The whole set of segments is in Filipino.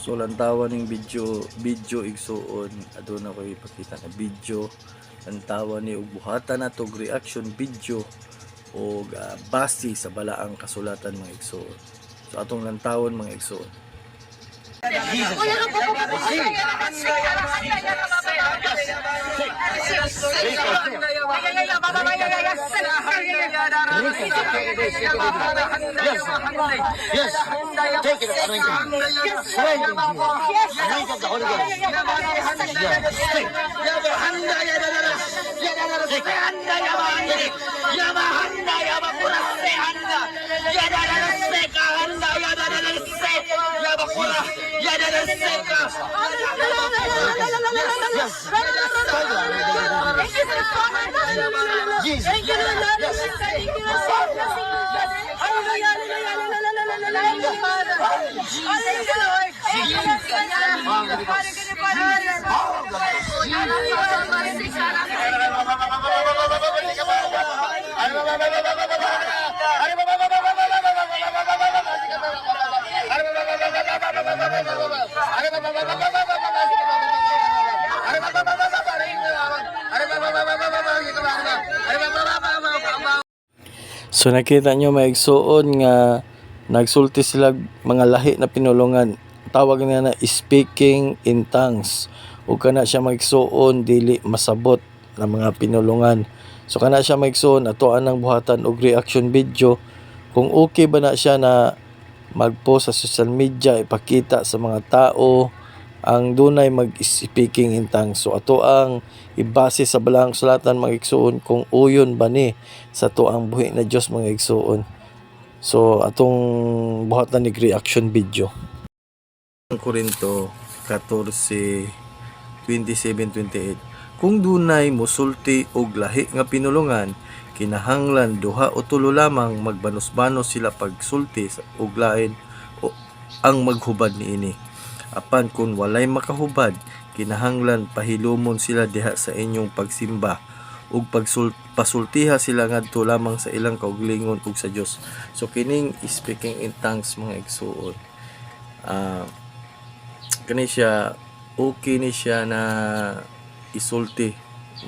So lantawan ning video igsuon aduna ko ipakita na video lantawan ni og buhatan nato reaction video og base sa balaang kasulatan mga igsuon. So atong lantawon mga igsuon. So nakita nyo may igsuon nga nagsulti sila mga lahi na pinulungan. Tawag nga na speaking in tongues. O kana siya maigsuon dili masabot na mga pinulungan. So kana siya maigsuon atoan ang buhatan og reaction video. Kung okay ba na siya na mag-post sa social media, ipakita sa mga tao ang dunay mag-speaking in tongues. So ato ang ibase sa balang sulatan mga igsuon kung uyon ba ni sa to ang buhi na Dios mga igsuon. So atong buhatan ni reaction video. Korinto 14:27-28. Kung dunay mosulti og lahi nga pinulungan, kinahanglan duha o tulo lamang magbanos-banos sila pagsulti og lain o ang maghubad niini. Apan kung walay makahubad, kinahanglan pahilumon sila diha sa inyong pagsimba ug pasultiha sila ngadto lamang sa ilang kaugalingon ug sa Dios. So kining speaking in tongues mga igsuon, kani siya okay ni siya na isulti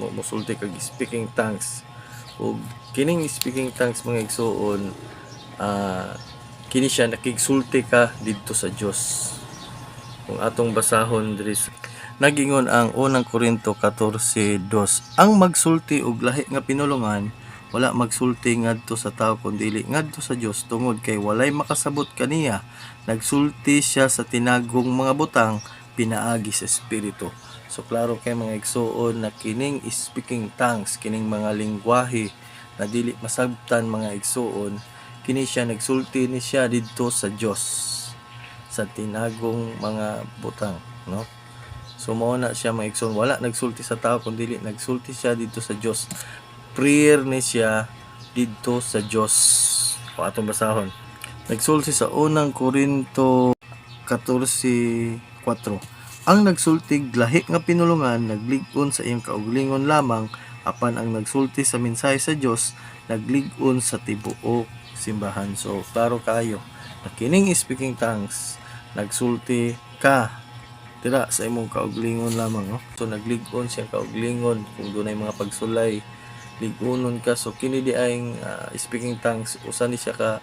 mosulti kag speaking tongues. Ug kining speaking tongues mga igsuon, kini siya nakigsulti ka didto sa Dios. Kung atong basahon diri nagingon ang unang Korinto 14:2, ang magsulti og lahi nga pinulungan wala magsulti ngadto sa tao kundi ngadto sa Dios, tungod kay walay makasabot kaniya. Nagsulti siya sa tinagong mga butang pinaagi sa espiritu. So klaro kay mga igsuon na kining speaking tongues, kining mga lingwahe na dili masabtan mga igsuon, kini siya nagsulti ni siya didto sa Dios sa tinagong mga butang, no? So mao na siya mga igsoon, wala nagsulti sa tao kundi nagsulti siya dito sa Dios. Prayer ni siya dito sa Dios. O atong basahon. Nagsulti sa unang Korinto 14:4. Ang nagsulti lahi nga pinulungan naglig-on sa iyang kaugalingon lamang, apan ang nagsulti sa mensahe sa Dios naglig-on sa tibuok simbahan. So klaro kayo na kining speaking tongues nagsulti ka dira sa imong kaugalingon lamang, no? So naglig-on siya kaugalingon kung dunay mga pagsulay, lig-onon ka. So kini di ay speaking tongues usa ni siya ka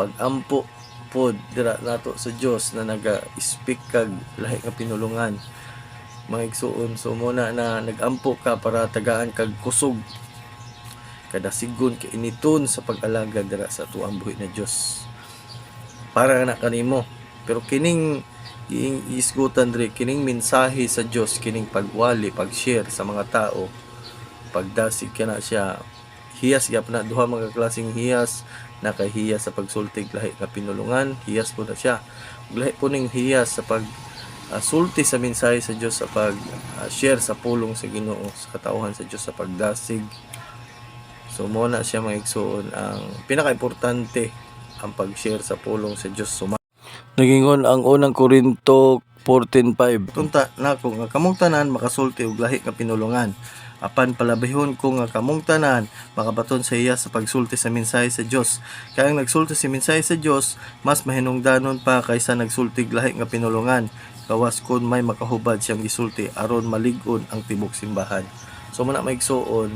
pag-ampo pod dira nato sa Dios na naga-speak kag lahi nga pinulungan mga igsuon. So muna na nag-ampo ka para tagaan kag kusog kada sigon kay initon sa pag-alagad dira sa tuang buhi na Dios para na kanimo. Pero kining isgutan diri kining mensahe sa Dios, kining pagwali, pag-share sa mga tao, pagdasig kana siya hiyas gyap na duha mga klaseng hiyas. Nakahiyas sa pagsulti lahi nga pinulungan, hiyas po na siya. Lahi po ning hiyas sa pag sulti sa mensahe sa Dios, sa pag share sa pulong sa Ginoo, sa katauhan sa Dios, sa pagdasig. So mo na siya mga igsuon ang pinaka-importante ang pag-share sa pulong sa Dios. Nagingon ang unang Korinto 14:5. Tunta nako nga kamong tanan makasulti og lahi nga pinulungan, apan palabihon ko nga kamong tanan makabaton sa iya sa pagsulti sa mensahe sa Dios. Kaya ang nagsulti sa mensahe sa Dios mas mahinungdanon pa kaysa nagsultig lahi nga pinulungan. Gawas kun may makahubad siyang gisulti aron malig-on ang tibok simbahan. So muna maigsuon,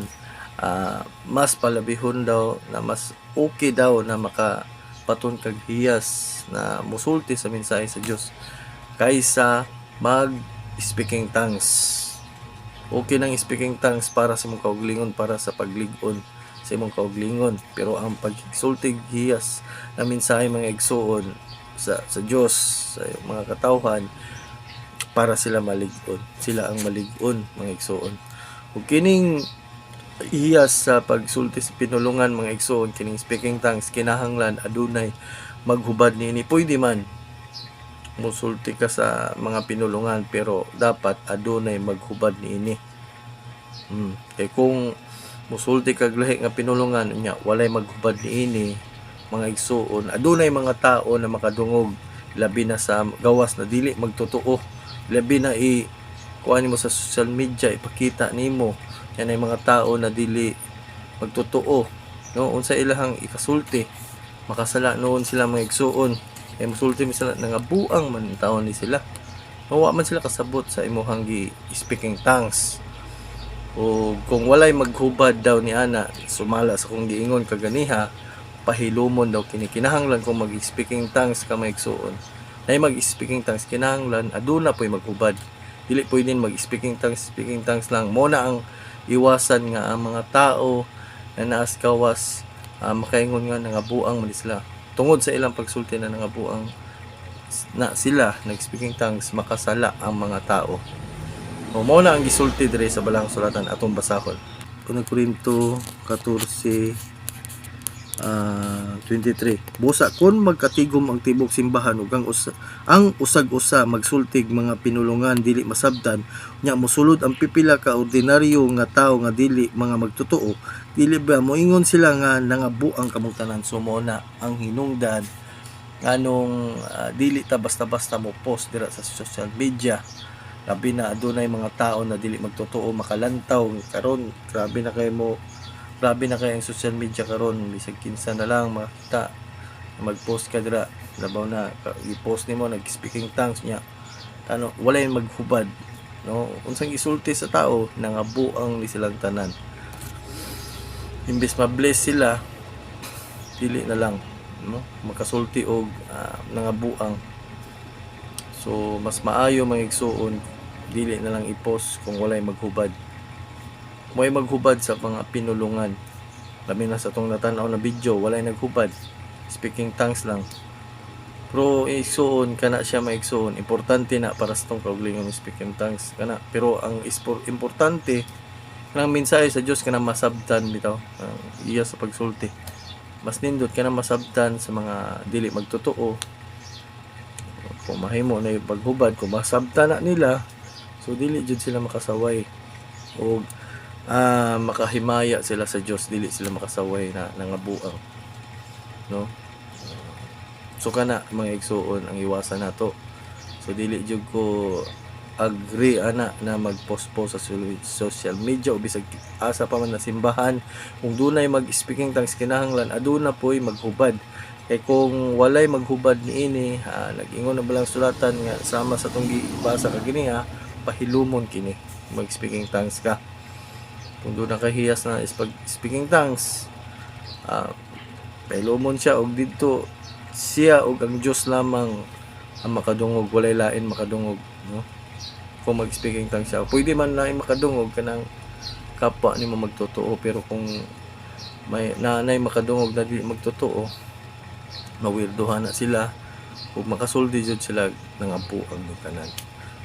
mas palabihon daw na mas okay daw na makapaton kag hiyas na musulti sa mensahe sa Dios kaysa mag speaking tongues. Okay nang speaking tongues para sa imong kauglingon, para sa paglig-on sa imong kauglingon, pero ang pagsultig hiyas na mensahe mga igsoon sa Dios sa mga katawhan para sila malig-on, sila ang malig-on mga igsoon. Ug kining hiyas sa pagsulti sa pinulungan mga igsoon, kining speaking tongues kinahanglan adunay maghubad niini. Pwede man musulti ka sa mga pinulungan pero dapat adunay maghubad niini. Kay kung musulti kag lahi nga pinulungan nya walay maghubad niini mga igsuon, adunay mga tao na makadungog labi na sa gawas na dili magtotoo, labi na kuan mo sa social media ipakita nimo yan ay mga tao na dili magtotoo, no? Unsa ilahang ikasulti makasala noon sila mga igsuon. Musulti mi sila nangabuang man taon ni sila. Wa man sila kasabot sa imuhang speaking tongues. O kung walay maghubad daw ni ana, sumala sa kung giingon kaganiha, pahilumon daw kini. Kinahanglan kung mag-speaking tongues ka maigsuon. Nay mag-speaking tongues kinahanglan aduna po'y maghubad. Dili pwedeng mag-speaking tongues lang. Mo na ang iwasan nga ang mga tao na naas kawas makaingon nga nangabuang man sila. Tungod sa ilang pagsulti na nangabuang na sila nag-speaking tongues, makasala ang mga tao. O mao na ang gisulti dire sa balang sulatan atong basahon. Unang Korinto 14:23. Busa kun magkatigom ang tibok simbahan ug ang usag-usa magsultig mga pinulungan dili masabtan, nya mosulod ang pipila ka ordinaryo nga tawo nga dili mga magtotoo, dili ba moingon sila nga nangabuang kamong tanan. So mo na ang hinungdan nganong dili ta basta-basta mo post dira sa social media. Labi na adunay mga tao na dili magtotoo makalantaw karon. Grabe na kayo ang social media karon, bisag kinsa na lang makita mag-post ka dira, labaw na i-post nimo nag-speaking tongues nya walay maghubad, no? Unsang gisulti sa tao nangabuang ni silang tanan. Imbes ma-bless sila, dili na lang, no? Makasulti og nangabuang. So mas maayo mga igsuon dili na lang i-post kung walay maghubad. May maghubad sa mga pinulungan. Labi na sa itong natanaw na video, walay naghubad. Speaking tongues lang. Pero igsuon, kana siya maigsuon. Importante na para sa itong kauglingon ng speaking tongues. Kana. Pero ang importante, kanang mensahe sa Diyos, kana masabtan bitaw. Iya sa pagsulti. Mas nindot kana masabtan sa mga dili magtotoo. Kung mahimo na yung paghubad, kung masabtan na nila, so dili jud sila makasaway. O makahimaya sila sa Dios, dili sila makasaway na nangabuang, no? So kana mga igsuon ang iwasan nato. So dili jud ko agree ana na mag-post sa social media o bisag asa pa man na simbahan. Kung dunay mag-speaking tongues kinahanglan aduna po'y maghubad. Kay kung walay maghubad niini, nag-ingon na balang sulatan nga sama sa tong gibasa kagini pahilumon kini mag-speaking tongues ka. Kung doon nakahiyas na speaking tongues, pahilumon siya og dito siya og ang Dios lamang ang makadungog, walay lain makadungog, no? Kung mag-speaking tongues siya, pwede man lain makadungog kanang kapwa nimo magtotoo, pero kung may nanay makadungog na di magtotoo, mawirduhan na sila ug makasulti jud sila nangabuang ng tanan.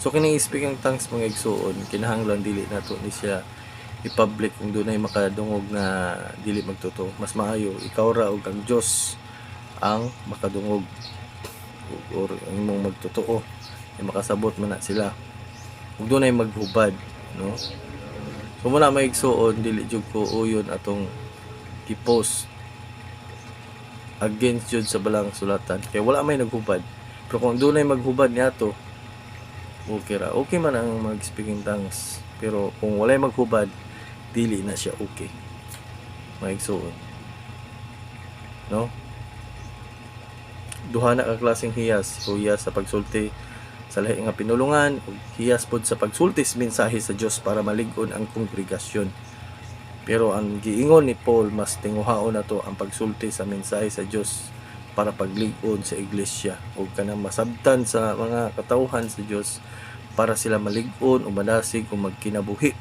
So kining speaking tongues mga igsuon, kinahanglan dili nato ni siya i-public kung dunay makadungog na dili magtotoo. Mas maayo ikaw ra ug ang Dios ang makadungog or ang imong magtotoo, ay makasabot man na sila ug dunay maghubad, no? So muna may igsuon, dili jud ko uyon atong i-post against jud sa balang sulatan kay wala may naghubad. Pero kung dunay maghubad niadto, okay ra, okay man ang mag-speaking tongues. Pero kung walay maghubad, dili na siya okay mga igsoon, no? Duha na ka klaseng hiyas, o hiyas sa pagsulti sa lahi nga pinulungan, ug hiyas pod sa pagsulti sa mensahe sa Dios para malig-on ang kongregasyon. Pero ang giingon ni Paul, mas tinguhaon na to ang pagsulti sa mensahe sa Dios para paglig-on sa iglesia o kanang masabtan sa mga katawhan sa Dios para sila malig-on o madasig o magkinabuhi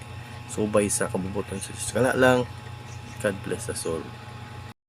subay sa kabubuton sa Dios. Kana lang. God bless us all.